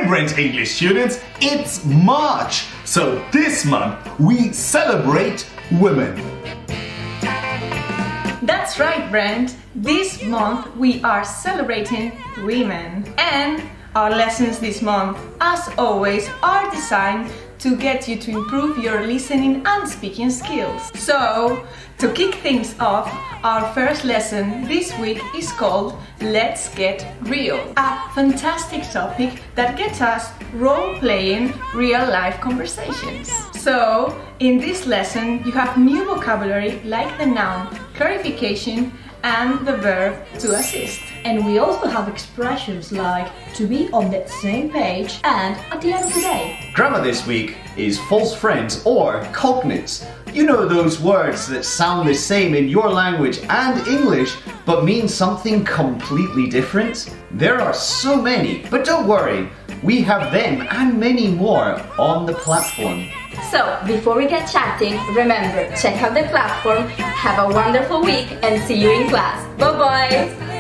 Brent English students, it's March, so this month we celebrate women. That's right, Brent. This month we are celebrating women. And our lessons this month, as always, are designed to get you to improve your listening and speaking skills. So, to kick things off, our first lesson this week is called Let's Get Real, a fantastic topic that gets us role-playing real-life conversations. So, in this lesson, you have new vocabulary like the noun clarification and the verb to assist. And we also have expressions like to be on the same page and at the end of the day. Grammar this week is false friends or cognates. You know those words that sound the same in your language and English but mean something completely different? There are so many, but don't worry, we have them and many more on the platform. So, before we get chatting, remember, check out the platform, have a wonderful week, and see you in class. Bye-bye!